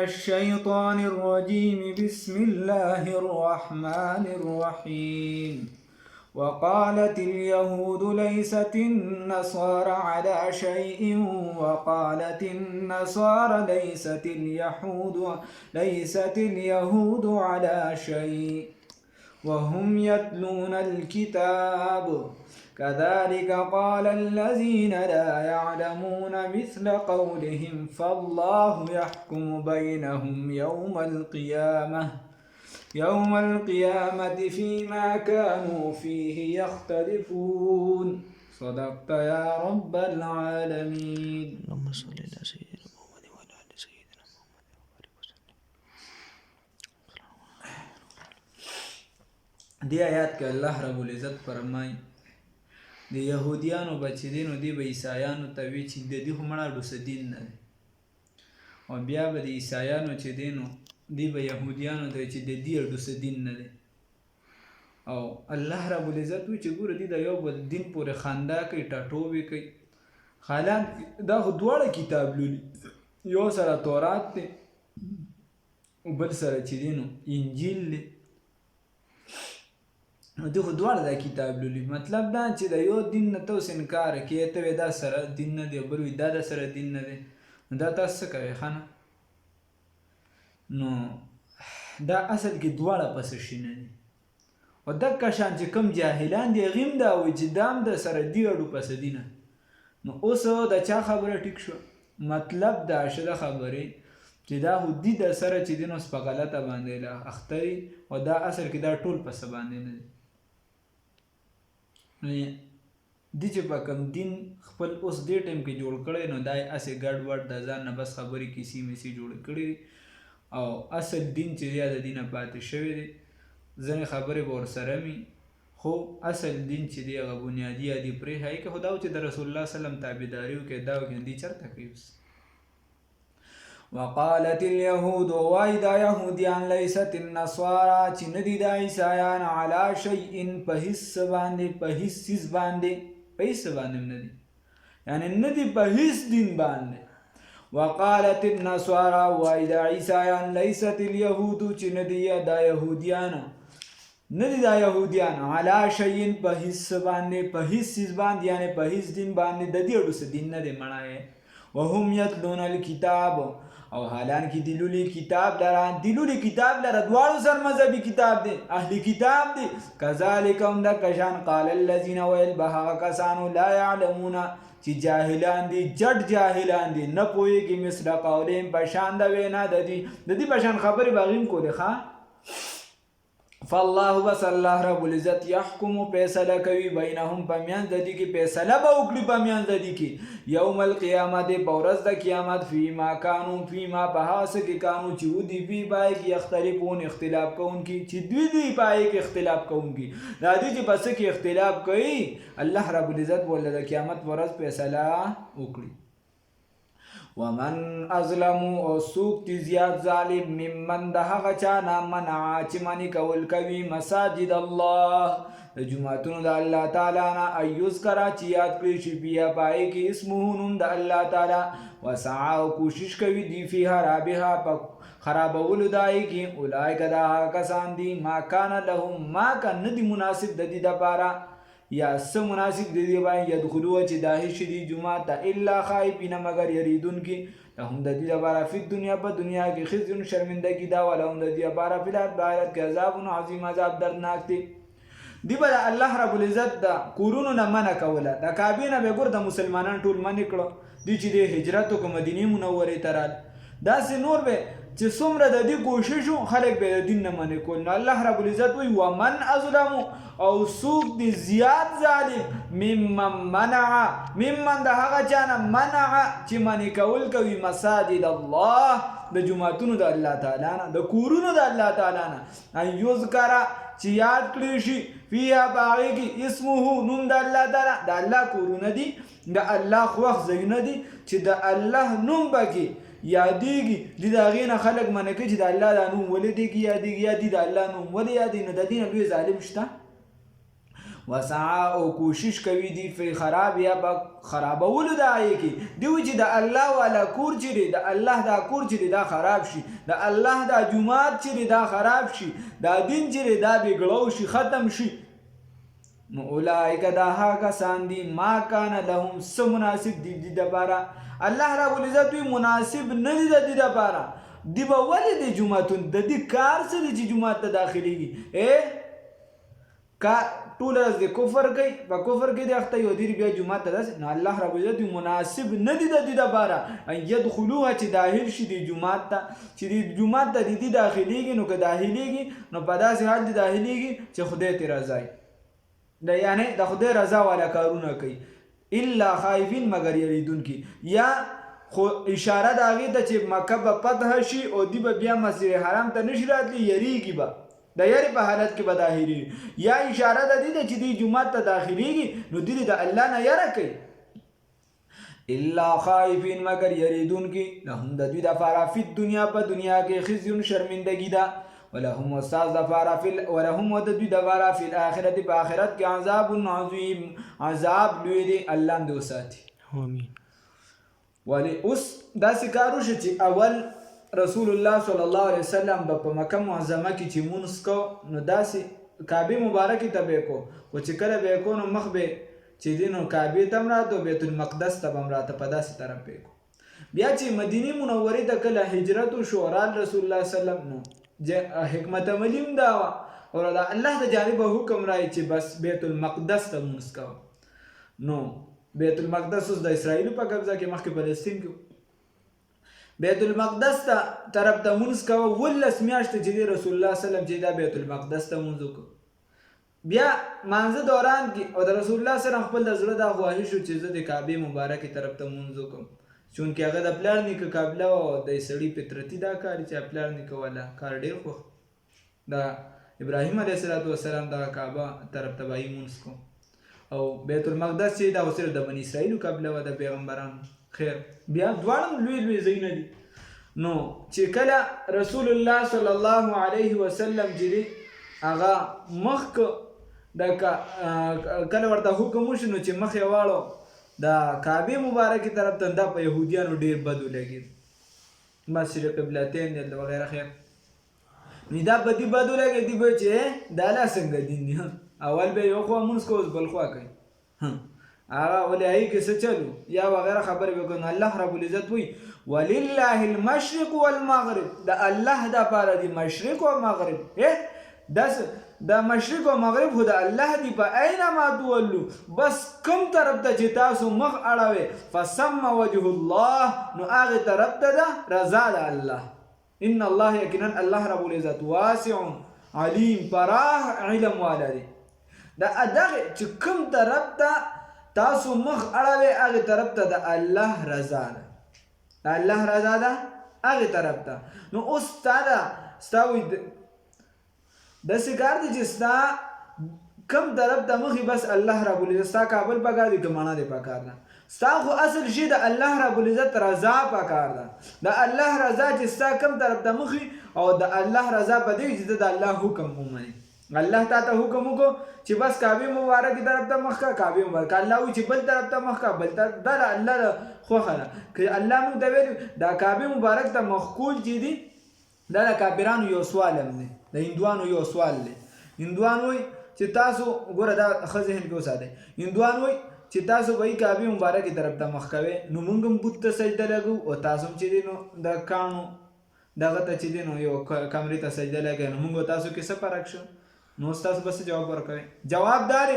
الشيطان الرجيم بسم الله الرحمن الرحيم وقالت اليهود ليست النصارى على شيء وقالت النصارى ليست اليهود على شيء وهم يتلون الكتاب كذلك قال الذين لا يعلمون مثل قولهم فالله يحكم بينهم يوم القيامة فيما كانوا فيه يختلفون صدقت يا رب العالمين. اللهم صل على سيدنا محمد وعلى آل سيدنا محمد وبارك وسلم. دی آیات کې الله رب العزت فرمایي د یهودیانو بچی دینو دی به عیسایانو ته وی چې د دې همړه ډوس دین نه او بیا به د عیسایانو چې دینو دی به یهودیانو ته چې د دې ډوس دین نه دی او الله رب العزت وی چې ګوره دی د یو بل دین پورې خندا کوي ټاټوبې کوي حالان دا خو دواړه کتاب لولي یو سره تورات دی بل سره چې دینو انجیل دی دوی خو دواړه دا کتاب لولي مطلب دا چې د یو دین نه ته اوس انکار کوې ته وایې دا سره دین نه دی بل وایي دا سره دین نه دی نو دا تاسو څه کوئ ښه نه نو دا اصل کې دواړه پسې شي نه دي او دکه شان چې کوم جاهلان دي هغې هم دا وایي چې دا هم د سره دي اړو پسې دي نه نو اوس د چا خبره ټیک شوه مطلب دا شه د خبرې چې دا خو دي د سره چې دي نو اوس په غلطه باندې اخته او دا اصل کې دا ټول پسې باندې نه دي دی چې په کوم دین خپل اوس دې ټایم کې جوړ کړی نو دا یې هسې ګډ وډ د ځان نه بس خبرې کیسې میسې جوړې کړي او اصل دین چې دی د دینه پاتې شوی دی ځینې خبرې به ورسره وي خو اصل دین چې دی هغه بنیادي عادي پرېښایي که خو دا و چې د رسول الله صلی وسلم تابعداري وکړي دا وکړي دی چېرته کوي اوس وقالت اليهود وای دا یهودیان لیست النصارى چې ندي دا عیسایان علی شیء په هیڅ باندې په هیڅ چیز باندې په هیڅ باندې ندي یعنی ندي په هیڅ دین باندې وقالت النصارى وای دا عیسایان لیست اليهود چې ندي دا یهودیان ندي دا یهودیان علی شیء په هیڅ باندې په هیڅ چیز باندې یعنی په هیڅ دین باندې د دې اړو څه دین نه دی مړای وهم یتلون الکتاب او حالان کې دلولي کتاب لره دواړو سر مذهبي کتاب دی اهلی کتاب دی کذالک هم د کشان قال الذین ویل به هغه کسانو لا یعلمون چې جاهلان دي جټ جاهلان دي نه پوهېږي مثل قولهم په شان د وینا د دې په شان خبرې به هغې هم کولې ښه فالله بس الله رب العزت یحکم فیصله کوي بینهم په میانځ د دې کې فیصله به وکړي په میانځ د دې کې یوم القیامت په ورځ د قیامت فیما کانو فیما په هغه څه کې کانو چې ودي فی پای کې یختلفون اختلاف کوونکي چې دوی پای کې اختلاف کوونکي دا دي چې په څه کې اختلاف کوي الله رب العزت ولله د قیامت په ورځ فیصله وکړي ومن ازلم او سوک تی زیاد ظالم ممن د هغه چا نه منع چې منی کول کوي مساجد الله د جمعتونو د الله تعالی نه ایذکر چې یاد کړي شي بیا پای کې اسمه نوم د الله تعالی وسعى او کوشش کوي دی فيها رابها خرابولو دای کې اولئک دا کسان دي ما کان لهم ما کان ندی مناسب د دې لپاره یا سم مناسب دی باندې یدخلوا چې داخل شي دی جمعه ته الا خائفین مگر یریدون کې لهم د دې لپاره په دنیا کې خزي شرمندگی دا ولهم د دې لپاره په آخرت کې عذاب عظیم عذاب دردناک دی دی بل الله رب العزت دا کورونو نه منع کوله د کعبه نه به ګور د مسلمانان ټول منع کړو دی چې د هجرت او مدینه منوره ته رال دا سه نور به چې څومره د دې کوشش خلک به د دین نه منع کول نو الله رب العزت وی ومن ازلم او سوق دی زیاد ظالم ممن د هغه چانه منع چې منع کول کوي مساجد الله د جمعتونو د الله تعالی نه د کورونو د الله تعالی نه یذکر چې یاد کړی شي فيها باغی کې اسمه نوم د الله تعالی د الله کورونه دي د الله خوښ ځایونه دي چې د الله نوم بګي یادېږي د هغې نه خلک منع کوي چې د الله دا نوم ولې دیږي یادېږي یا د الله نوم ولې یادېږي نو د دې نه لوی ظالم شته وسعا او کوشش کوي دي فی خراب یا په خرابولو د آی کې دی چې د الله والا کور چې د الله دا کور چې دا خراب شي د الله دا جماعت چې دا خراب شي دا دین چې دا بګړو شي ختم شي نو اولئک دا هغه کسان دي ما کان لهم سم مناسب دي د لپاره الله رب العزت مناسب نه دي د دې لپاره دی به ولې د جمعتون د دې کار سره چې جمعه ته داخليږي کا ټول ورځ د کفر کوي په کفر کې د اخته یو دی بیا جمعه ته داس نه الله رب عزت مناسب نه دي د دې لپاره ان يدخلوها چې داخل شي د جمعه ته چې د جمعه ته د دې داخليږي نو که داخليږي نو په داسې حال دي داخليږي چې خدای ته رضا د یعنی د خدای رضا والا کارونه کوي الا خائفین مگر یریدونکي یا خو اشاره د هغې ته چې مکه به فتح شي او دی به بیا مسجد حرام ته نشي راتلی یریږي به د یری په حالت کې به داخلي یا اشاره د دې ده چې دی جومات ته داخليږي نو دی د الله نه یره کوي الا خائفین مگر یریدونکي لهم د دوی دپاره فی الدنیا په دنیا کې خزي شرمندګي ده ولهم استاذ دفارا ولهم وددوی دفارا فی الاخرت په آخرت کې عذاب عظیم عذاب لوی دی الله دې وساتي آمین ولی اوس داسې کار وشو چې اول رسول الله صلی الله علیه وسلم په مکه معظمه کې چې مونځ کو نو داسې کعبه مبارکې ته به کو او چې کله به کو نو مخ به چې دی نو کعبې ته هم راته بیت المقدس ته به هم راته په داسې طرف به کو بیا چې مدینې منورې ته کله هجرت وشو رسول الله صلی الله علیه وسلم نو حکمت عملیم دا او دا الله ته جانبه حکم راي چې بس بیت المقدس ته مونږ کو نو بیت المقدس اوس د اسرائیل په قبضه کې مخکې فلسطین کې بیت المقدس ته طرف ته مونږ کو ولس میاشتې چې رسول الله صلی الله علیه وسلم چې دا بیت المقدس ته مونږ کو بیا مانځه دوران کې او د رسول الله سره خپل د زړه دا خواهش شو چې زه د کعبه مبارکې طرف ته مونږ کوم چونکه هغه د پلار نیکه قابله او د سړي فطرتي دا کار چې پلار نیکه والا کار ډیر خو دا ابراهیم علیه السلام دا کعبه طرف ته وایي مونږ کو او بیت المقدس چې دا وسره د بنی اسرائیل قابله و د پیغمبرانو خیر بیا دواړه لوی لوی ځایونه دي نو چې کله رسول الله صلی الله علیه وسلم چې هغه مخ د کله ورته حکم وشو نو چې مخ یې واړو دا کعبه مبارکه طرف ته دا په يهوديانو ډیر بد ولګي مسجد قبلتین دل وغیرہ خیر نو دا بدی بد ولګي دی به چې دا لا څنګه دین نه اول به یو خو مونږ کوز بل خو کوي هغه ولای کې څه چلو یا وغیرہ خبر وکړو الله رب العزت وی ولله المشرق والمغرب دا الله دا پاره دی مشرق او مغرب دا مشرق او مغرب خو د الله دی په اينما تولو بس کوم طرف ته چې تاسو مخ اړوي فسم وجه الله نو هغه طرف ته ده رضا ده الله ان الله یقینا الله رب العزت واسع علیم پراه علم والا دی دا ادغه چې کوم طرف ته تاسو مخ اړوي هغه طرف ته د الله رضا ده الله رضا ده هغه طرف ته نو اوس ستاوي د سګار دي چې ستا کم طرف ته مخې بس الله رب العزت ستا کابل پکار دي کمانه دی پکار ده ستا خو اصل شي د الله رب العزت رضا پکار ده د الله رضا چې ستا کم طرف ته مخې او د الله رضا په دې چې د الله حکم ومني الله تعالی حکم وکړو چې بس کعبه مبارکه طرف ته مخ کا کعبه مبارکه الله وی چې بل طرف ته مخ کا بل طرف د الله خو خلا که الله موږ ته ویل دا کعبه مبارک ته مخکول چې دي دا کافرانو یو سوال دی د هندوانو یو سوال دی هندوانو چې تاسو ګوره دا خزه هند کې وساته هندوانو چې تاسو وایي کعبه مبارکه طرف ته مخ کوي نو موږ هم بت ته سجده لګو او تاسو چې دي نو د کانو دغه ته چې دي نو یو کمرې ته سجده لګو نو موږ تاسو کې څه فرق شو نو تاسو بس جواب ورکوي جواب دار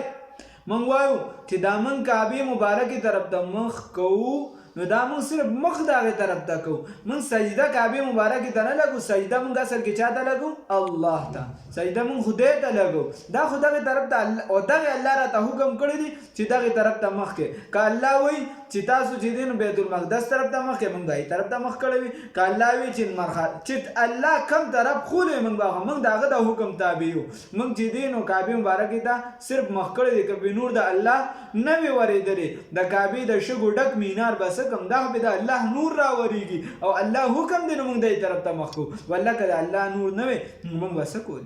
موږ وایو چې دا من کعبه مبارکه طرف ته مخ کوو نو دا موږ صرف مخ دغه طرف ته کوو موږ سجده کعبه مبارکه ته نه لګو سجده موږ اصل کې چا ته لګو الله ته سجده موږ خدای ته لګو دا خدای طرف ته او دغه الله را ته حکم کړی دی چې دغه طرف ته مخ کې که الله وایي چې تاسو چې دین بیت المقدس طرف ته مخ کې موږ دای طرف ته مخ کړی وي که الله وایي چې مرخه چې الله کم طرف خولې موږ دغه د حکم تابع یو موږ چې دین او کعبه مبارکه ته صرف مخ کړی دی که نور د الله نه وي ورېدلی د کعبې د شګو ډک مینار بس کم دا به د الله نور را وریږي او الله حکم دی نو موږ دای طرف ته مخ کو والله که د الله نور نه وي موږ بس کول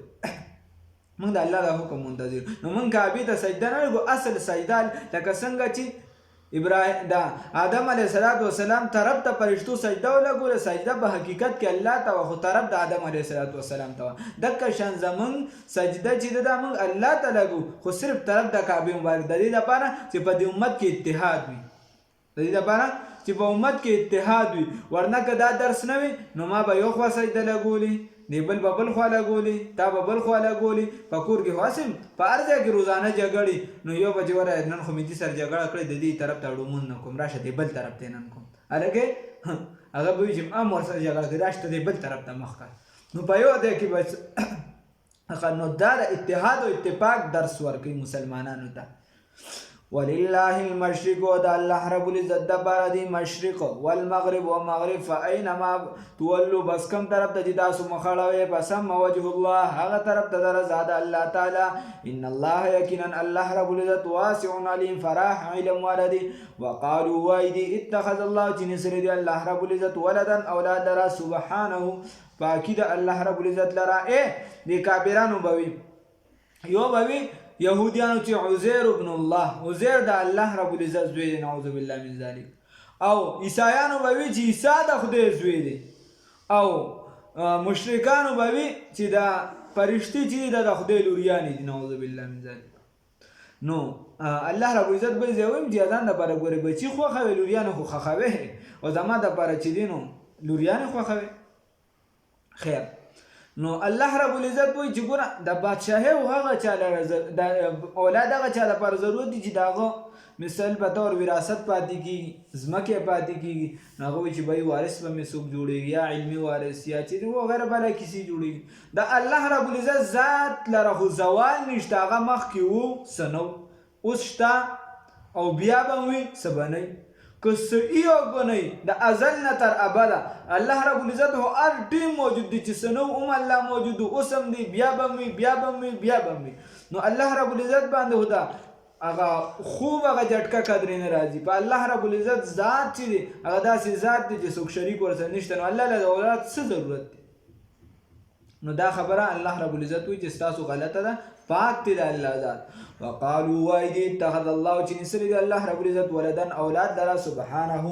موږ د الله د حکم منتظر. نو موږ کعبې ته سجده نه لګو، اصل سجده لکه څنګه چې ابراهیم دا آدم علیه السلام طرف ته فرشتو سجده ولګوله، سجده په حقیقت کې الله ته وه، خو طرف د آدم علیه السلام ته وه. دقه شان زموږ سجده چې ده موږ الله ته لګو، خو صرف طرف د کعبې مبارک، د دې لپاره چې په دې امت کې اتحاد وي، د دې لپاره چې په امت کې اتحاد وي. ورنه که دا درس نه وي نو ما به یو خوا سجده لګولې، دی بل به بل خوا لګولې، تا به بل خوا لګولې. په کور کې خاصم په هر ځای کې روزانه جګړې، نو یو به چې وره نن خو مې دې سره جګړه کړې، د دې طرف ته ړومون نه کوم، راشه دې بل طرف ته نن کوم. هلکې هغه به وي چې ام ورسره جګړه کوي، راشه دې بل طرف ته مخ کړه. نو په یو ځای کې بس نو دا د اتحاد او اتفاق درس ورکوي مسلمانانو ته. ولله المشرق و د الله رب العزت دپاره دی مشرق والمغرب و مغرب، فاینما تولو بس کم طرف ته چې تاسو مخ اړوئ فثم وجه الله، هغه طرف ته د رضا د الله تعالی. ان الله یقینا الله رب العزت واسع علیم فراح علم والا دی. وقالوا وایدي اتخذ الله چې نیسلی دی الله رب العزت ولدا اولاد لرا، سبحانه پاکی د الله رب العزت لرا. دی کافرانو به وي، یو به وي یهودیانو چې عزیر ابن الله، عزیر د الله رب العزت زوی دی، نعوذ بالله من ذلک. او عیسایانو به وي چې عیسی د خدای زوی دی، او مشرکانو به وي چې دا فرشتې چې دي د خدای لوریانې دي، نعوذ بالله من ذلک. نو الله رب العزت به زه وایم چې ځان دپاره ګورې بچي خوښوي، لوریانې خو خوښوي، او زما دپاره چې دي نو لوریانې خوښوي. خیر، نو الله رب العزت وایي چې ګوره د بادشاهۍ او هغه چا د اولاد هغه چا لپاره ضرورت دي چې د هغه مثال په طور وراثت پاتې کېږي، ځمکې پاتې کېږي. نو هغه وایي چې بهی وارث به مې څوک جوړېږي، یا علمي وارث یا چې وغیره بله کیسې جوړېږي. د الله رب العزت ذات لره خو زوال نشته، هغه مخکې و څه نه و، اوس شته او بیا به وي څه به نه وي. که څه ای او که نه د ازل نه تر ابده الله رب العزت هو هر ټیم موجود دی، چې څه نه هم الله موجود و، اوس هم دی، بیا به هم وي، بیا به هم وي، بیا به هم وي. نو الله رب العزت باندې خو دا هغه خوب هغه جټکه قدرې نه راځي. په الله رب العزت ذات چې دی هغه داسې ذات دی چې څوک شریک ورسره نشته. نو الله له د اولاد څه ضرورت دی؟ نو دا خبره الله رب العزت وایي چې ستاسو غلطه ده، پاک دی د الله ذات. وقالوا وایدي اتخذ الله چې نیسلی دی الله رب العزت ولدن اولاد لره، سبحانه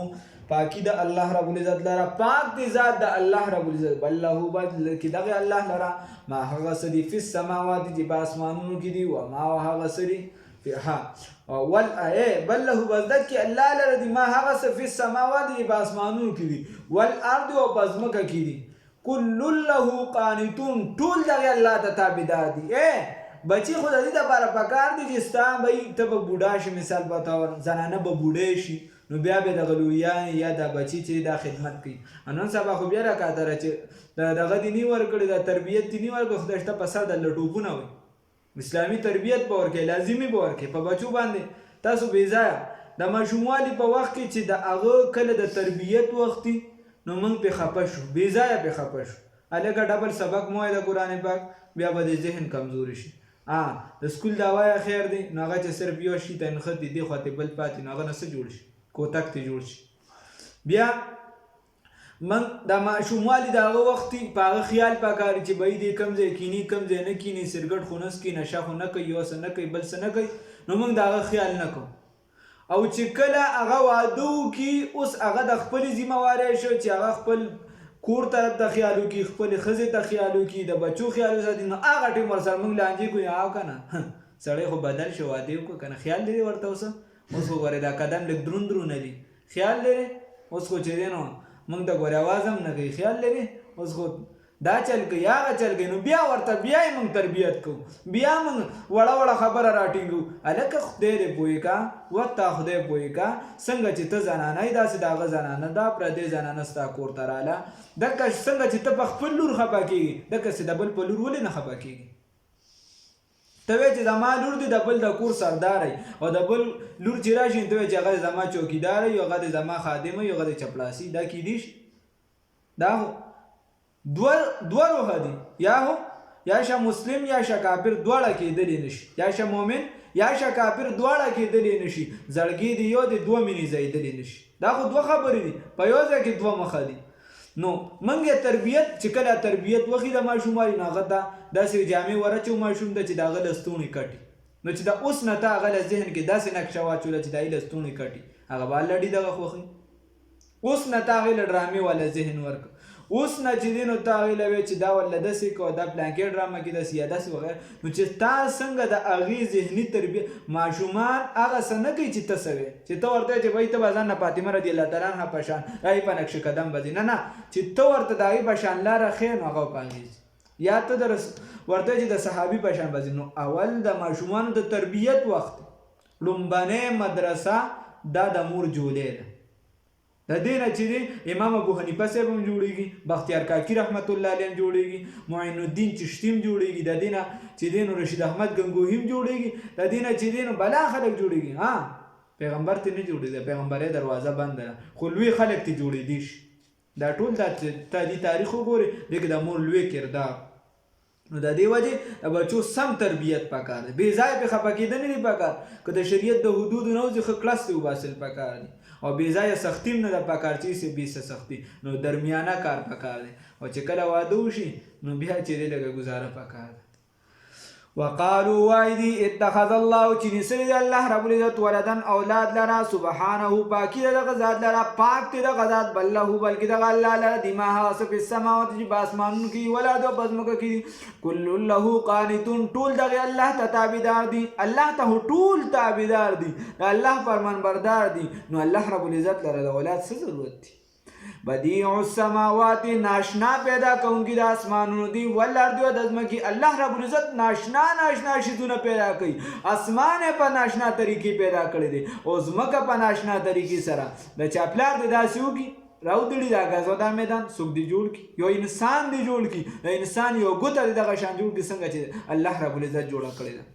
پاکی د الله رب العزت لره، پاک دی ذات د الله رب العزت. بل له بدل کې دغه الله لره ما هغه څه دي فی السماوات چې په اسمانونو کې دي، و ما هغه څه دي بل له بدل کې الله لره دي ما هغه څه فی السماوات چې په اسمانونو کې دي، والارض او په ځمکه کې دي. کل له قانتون، ټول دغه الله ته تابعدار دي. بچی خو د دې دپاره پکار دي چې ستا به ته به بوډا شي، مثال په طور زنانه به بوډۍ شي، نو بیا به دغه لوریانې یا دا بچي چې دا خدمت کوي. نن سبا خو بیا راکاتره چې دغه دې نه ورکړي، دا تربیت دې نه ورکړي، خدای شته په سر د لټوبونه وي. اسلامي تربیت به ورکړي، لازمي به ورکړي. په بچو باندې تاسو بې ځایه د ماشوموالي په وخت کې چې د هغه کله د تربیت وخت وي نو موږ پې خفه شو، بې ځایه پې خفه شو. هلکه ډبل سبق مو وایي د قرآن پاک، بیا به د ذهن کمزوري شي. د سکول دا وایه خیر دی، نو هغه چې صرف یو شي ته نښتي دې خوا ته بل پاتې، نو هغه نه څه جوړ شي، کوتک ته جوړ شي. بیا موږ د ماشوموالي د هغه وخت په هغه خیال پکار چې بهی دې کوم ځای کیني، کوم ځای نه کیني، سرګټ خو نه څکي، نشه خو نه کوي، یو څه نه کوي، بل څه نه کوي. نو موږ د هغه خیال نه کوو. او چې کله هغه واده وکړي، اوس هغه د خپلې ذمهوارۍ شو چې هغه خپل کور طرف ته خیال وکړي، خپلې ښځې ته خیال وکړي، د بچو خیال وساتي. نو هغه ټیم ورسره موږ لانجې کوو. او که نه سړی خو بدل شو، واده وکړو که نه، خیال لري ورته اوس خو ګورې دا قدم لږ درون درونه دي، خیال لري. اوس خو چې دی نو موږ ته ګورې اواز هم نه کوي، خیال لري. اوس خو دا چل کوي هغه چل کوي. نو بیا ورته بیا یې موږ تربیت کوو، بیا موږ وړه وړه خبره راټینګو. هلکه خدای دې پوهې کا، ورته خدای پوهې کا، څنګه چې ته زنانه یې داسې د هغه زنانه دا پردۍ زنانه ستا کور ته راله. دکه څنګه چې ته په خپل لور خفه کېږي، دکسې د بل په لور ولې نه خفه کېږي؟ ته وایې چې زما لور دی د بل د کور سردار ی، او د بل لور چې راشي ته وایې چې هغه زما چوکیدار ی، هغه د زما خادم ی، هغه د چپړاسي. دا کیدی شي؟ دا خو دوه روحه دي، یا شه مسلم یا شه کافر، دواړه کېدلی نشي. یا شه مؤمن یا شه کافر، دواړه کېدلی نشي. زړګي دی یو دی، دوه مینې ځایېدلی نشي. دا خو دوه خبرې دي، په یو ځای کې دوه مخه دي. نو منګه تربیت چې کله تربیت وخی د ماشومای نه غدا داسې جامې ورچو ماشوم د چې دا غل استونی کټي نو چې دا اوس نه تا غل ذهن کې داسې نقشه واچول چې دا ال استونی کټي هغه بالډي دغه خوخي اوس نه تا غل ډرامې ولا ذهن ورک اوس نه چې دینو تا غل وی چې دا ول داسې کو دا پلانکی ډرامه کې د سیادت وغیرہ نو چې تا څنګه د اغي ذهني تربیت ماشومان هغه سن کوي چې تسوي چې تو ورته چې وای ته بازان فاطمه رضی الله تعالی عنها پشان راي په نقش قدم بزي نه چې تو ورته دای پشان لار خیر نو هغه پاږي یا ته درس ورته چې د صحابي پشان بزي نو اول د ماشومان د تربیت وخت لومبنه مدرسه دا د مور جوړې ده د دینه چې امام ابو حنیفه صاحب هم جوړیږي بختیار کاکی رحمت الله علیه جوړیږي معین الدین چشتی هم جوړیږي د دینه چې دینو رشید احمد گنگوهی هم جوړیږي د دینه چې دینو بلا خلک جوړیږي ها پیغمبر ته نه جوړیږي پیغمبري دروازه بند ده خو لوی خلک ته جوړی دي دا ټول د تاریخ وګوري دغه د مور لوی کردار نو د دې وجه د بچو سم تربیت پکار دی بې ځای په خپکیدنه نه پکار که د شریعت د حدود نه ځخه کلاس ته وباسل پکار دی او بې ځای سختیم نه د پکار چې سي بي سختي نو درمیانه کار پکار دی او چې کله واده وشي نو بیا چې لږه گزاره پکار دی وقالوا وايدي اتخذ الله چنسل الله رب العزت ولدن اولاد لرا سبحانه پاکی د غزاد لرا پاک تی د غزاد بل له بلکی د الله لرا دماغ اسف السماوات چې باسمانون کی ولاد او بزمک کی کل له قانتون ټول د الله ته تابعدار دي الله ته ټول تابعدار دي الله فرمان بردار دي نو الله رب العزت لرا د اولاد څه ضرورت دي بدیع السماوات ناشنا پیدا کونکی د اسمانونو دی ولارد او د ځمکې الله رب العزت ناشنا شیزونه پیدا کوي اسمان په ناشنا طریقې پیدا کړی دی او ځمکه په ناشنا طریقې سره د چاپلار د داسیو کی راودړي دا غزو دا میدان سوق دی جوړ کی یو انسان دی جوړ کی د انسان یو ګوت دغه شان جوړ کی څنګه چې الله رب العزت جوړ کړی دی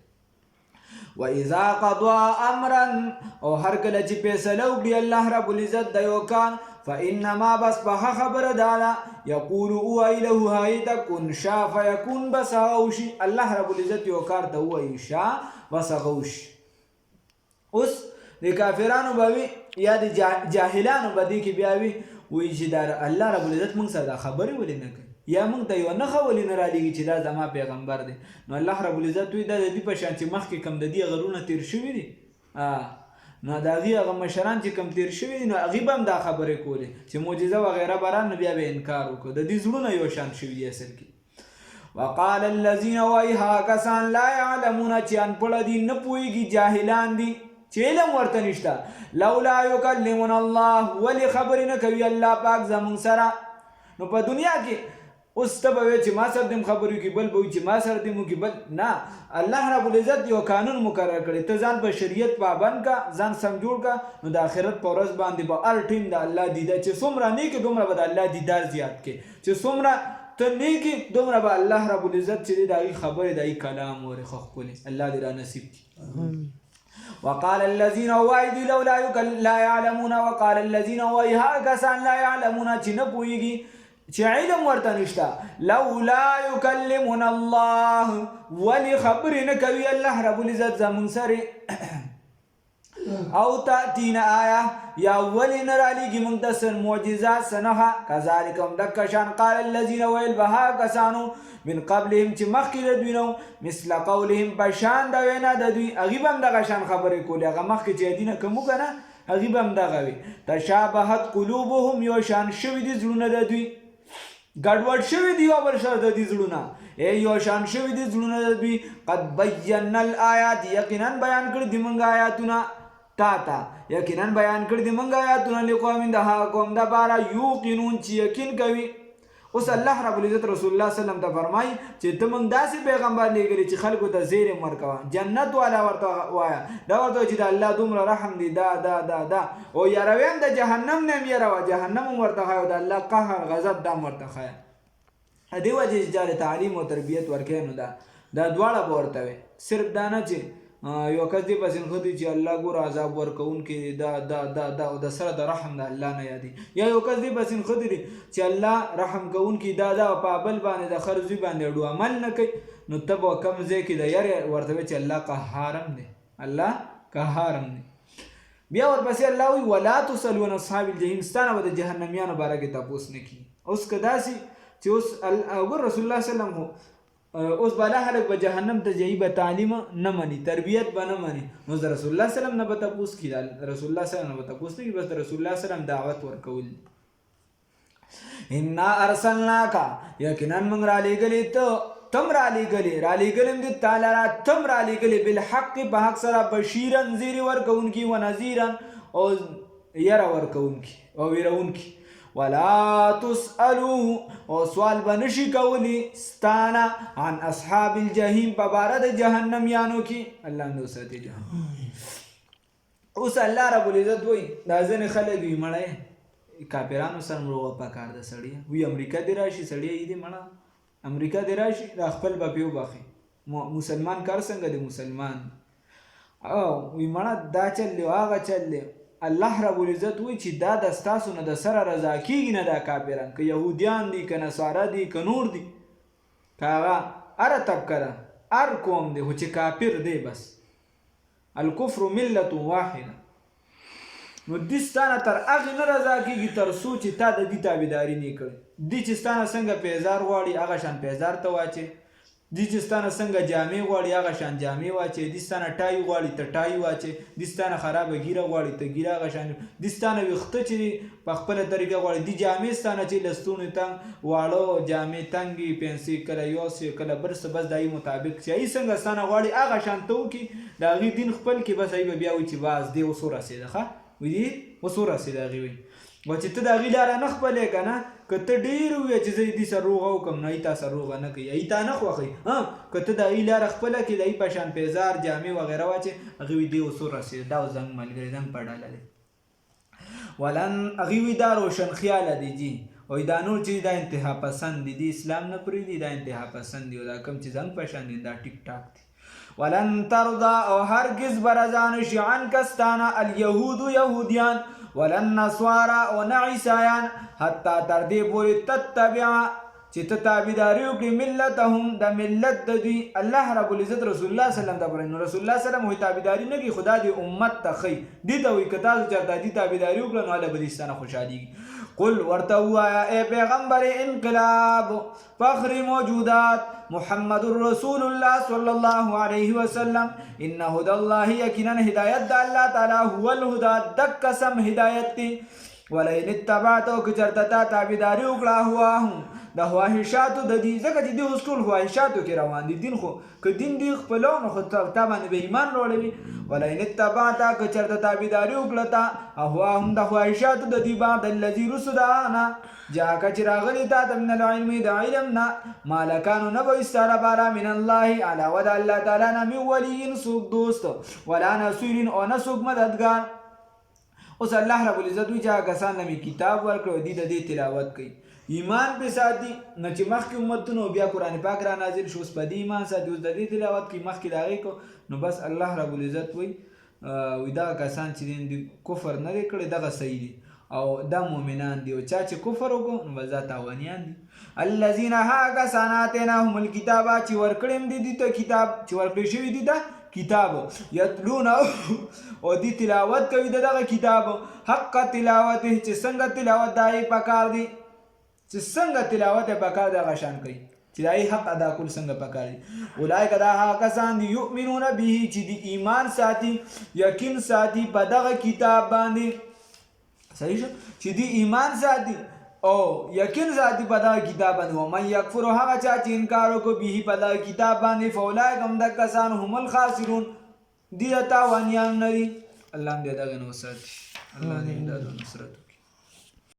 واذا قضى امرا او هر کله چې فیصله وکړي الله رب العزت د یو کار فانما بس به خبر دالا يقول اويله هايت كن شا فيكون بس اوشي الله رب العزت یو کار ته وایي شا بس اوشي اوس د کافرانو بوي یا د جاهلانو بدی کې بیاوي وایي چې دا الله رب العزت موږ سره خبري ولې نه کوي یا موږ ته یو نه خولې نه را لېږي چې دا زما پیغمبر دی نو الله رب العزت وایي دا د دې په شان چې مخکې کم د دې غرونه تیر شوي دي نو د هغه مشران چې کم تیر شوي دي نو هغوی به هم دا خبرې کولې چې معجزه وغیره بران نو بیا به انکار وکړو د دې زړونه یو شان شوي دي اصل کې وقال الذين وایي هغه کسان لا یعلمون چې انپړه دي نه پوهېږي جاهلان دي چې علم ورته نشته لولا یکلمنا الله ولې خبرې نه کوي الله پاک زموږ سره نو په دنیا کې اوس ته به وایې چې ما سره دې خبرې وکړي بل به وایي چې ما سره دې وکړي بل نه الله رب العزت یو قانون مقرر کړی ته ځان په شریعت پابند کا ځان سم جوړ کا نو د آخرت په ورځ باندې به هر ټیم د الله دیدار چې څومره نیکې دومره به د الله دیدار زیات کې چې څومره ته نیکې دومره به الله رب العزت چې د هغې خبرې د هغې کلام اورې ښه ښکلې الله دې را نصیب کړي وقال الذين وایدي لولا لا يعلمون وقال الذين وای هغه کسان لا يعلمون چې نه پوهېږي چې علم ورته نشته لولا یکلمنا الله ولی خبرې نه کوي الله رب العزت زموږ سره او تأتینا آیه یا ولی نه رالیږي موږ ته څه معجزه څه نښه کذلک هم دکه شان قال الذین ویل به هغه کسانو من قبلهم چې مخکې د دوی نه مثل قولهم په شان د وینا د دوی هغوی به هم دغه شان خبرې کولې هغه مخکې چې دینه که موږ که نه هغوی به هم دغه وي تشابهت قلوبهم یو شان شوي دي زړونه د دوی ګډوډ شوي دي یو بل سره د دې زړونه یو شان شوي دي زړونه د دوی قد بینا الآیات یقینا بیان کړي دي موږ آیاتونه تا یقینا بیان کړي دي موږ آیاتونه لقوم د هغه قوم دپاره یوقنون چې یقین کوي اوس الله رب العزت رسول الله صلی الله علیه وسلم ته فرمایي چې ته موږ داسې پیغمبر لېږلی چې خلکو ته زیر یې ورکوه جنت والا ورته وایه دا ورته وایي چې د الله دومره رحم دی دا او یارویم د جهنم نه هم یروه جهنم هم ورته ښایه او د الله قهر غضب دا هم ورته ښایه دې وجې چې چا تعلیم او تربیت ورکوي نو دا دواړه به ورته وي صرف دا نه چې یو کس دې پسې نښتي چې الله ګوره عذاب ورکوونکي دا او د سره د رحم د الله نه یادي یا یو کس دې پسې نښتي دي چې الله رحم کوونکي دا او په بل باندې د خر زوی باندې اډو عمل نه کوي نو ته به کم ځای کې د یارې ورته وایي چې الله قهارم دی الله قهارم دی بیا ورپسې الله وایي ولا تسألوا عن اصحاب الجحیم ستا نه به د جهنمیانو باره کې تپوس نه کېږي اوس که داسې چې اوس وګور رسول الله وسلم خو اوس بالا خلک به جهنم ته ځي به تعلیم نه مني تربیت به نه مني نو د رسول الله وسلم نه به تپوس کړي رسول الله وسلم نه به تپوس نه کړي بس د رسول الله وسلم دعوت ورکول انا ارسلناک یقینا موږ را لېږلې ته تم را لېږلم دې تعالی را تم را لېږلې بالحق په حق سره بشیرا زیری ورکوونکي و نذیرا او یره ورکوونکي او ویرونکي ولا تسألوا او سوال بنشي کولی ستانا عن اصحاب الجحیم په باره د جهنمیانو کې الله نو ساتي اوس الله رب العزت وایي دا ځینې خلک وي مړی کافرانو سره مړه پکار ده سړی وي امریکا دې راشي سړی یې دې مړه امریکا دې راشي دا خپل به پیو باخي مسلمان کار څنګه دی مسلمان او وي مړه دا چل دی هغه چل دی الله رب العزت وی چې دا د ستاسو نه د سره رضا کیږي نه دا کافران که یهودیان دي که نصارا دي که نور دي که هغه هره طبقه ده هر قوم دی خو چې کافر دی بس الکفر ملت واحده نو دې ستانه تر هغې نه رضا کیږي تر څو چې تا د دې تابعداري نه کړې دې چې ستانه څنګه پیزار غواړي هغه شان پیزار ته واچې دې چې ستانه څنګه جامې غواړي هغه شان جامې واچې دې ستانه ټای غواړي ته ټای واچې دې ستانه خرابه ګیره غواړي ته ګیره هغه شان دې ستانه ویښته چې په خپله طریقه غواړي دې جامې ستانه چې لستونې تنګ واړه جامې تنګې پنسي کله یو څه کله بل څه بس د هغې مطابق چې هغې څنګه ستانه غواړي هغه شان ته وکړي د هغې دین خپل کې بس هغې به بیا وایي چې باز دې اوس ورسېده ښه وایي اوس ورسېده هغې وایي و چې ته د هغې لاره نه خپلې که نه که ته ډېر ووایې چې زه دې سره روغه وکړم نو هغې تا سره روغه نه کوي هغې تا نه خوښوي که ته د هغې لاره خپله کړې د هغې په شان پیزار جامې وغیره واچې هغې وایي دې اوس ورسېده دا اوس زموږ ملګری زموږ په ډله دی ولن هغې وایي دا روشن خیاله دی جي وایي دا نور چې دا انتها پسند دي د اسلام نه پرېږدي دا انتها پسند دي او دا کوم چې زموږ په شان دي دا ټیک ټاک دي ولن ترضا او هرگز به رضا نشي عنک ستانه الیهود یهودیان ولن نصوارا او نه عیسایان حتی تر دې پورې تتبع چې ته تابعداري وکړې ملتهم د ملت د دوی الله رب العزت رسول الله وسلم ته پرې نو رسول الله وسلم وایي تابعداري نه کوي خدا دې امت ته ښي دې ته وایي که تاسو چېرته دې تابعداري وکړه نو هله به دې ستانه خوشحالېږي قل ورته ووایه ای پیغمبر انقلاب فخر موجودات محمد رسول الله صلی الله علیه وسلم ان هدى الله یقینا هدایت د الله تعالی هو الهدى دک قسم هدایت دی ولئن اتبعتو که چېرته تا تابعداري وکړه هواهم د خواهشاتو د دې ځکه چې دوی اوس ټول خواهشاتو کې روان دي دین خو که دین دوی خپلو نو خو تا باندې به ایمان راوړوي ولئن اتبعته که چېرته تابعداري وکړه تا هواهم د خواهشاتو د دې بعد الذي رسدانه جاءک چې راغلي تا ته من العلم د علم نه مالکانو نه به ستا لپاره من الله علاوه د الله تعالی نه من ولي څوک دوست ولا نصير او نه څوک مددګار اوس الله رب العزت وایي چې هغه کسان له مې کتاب ورکړی دوی د دې تلاوت کوي ایمان پې ساتي نه چې مخکې امتونو بیا قرآن پاک را نازل شو اوس په دې ایمان ساتي اوس د دې تلاوت کوي مخکې د هغې کو نو بس الله رب العزت وایي دغه کسان چې دي کفر نه دی کړی دغه صحیح دي او دا مؤمنان دي او چا چې کفر وکړو نو بس دا تاوانیان دي الذین هغه کسان آتیناهم الکتاب چې ورکړی دي دوی ته کتاب چې ورکړی شوي دي ده کتاب یتلون او دی تلاوت کوي دغه کتاب حق تلاوت چې څنګه تلاوت دای پکار دی چې څنګه تلاوت پکار دی هغه شان کوي چې دای حق ادا کول څنګه پکار دی اولئک دا هغه کسان دي یؤمنون به چې دی ایمان ساتي یقین ساتي په دغه کتاب باندې صحیح شو چې دی ایمان ساتي او یقین ذاتی په دغه کتاب باندې ومن یکفر هغه چا چې انکار وکړو به په دغه کتاب باندې فاولئک هم دغه کسان هم الخاسرون دي تاوانیان نه دي الله دې دغه نو ساتي الله دې امداد او نصرت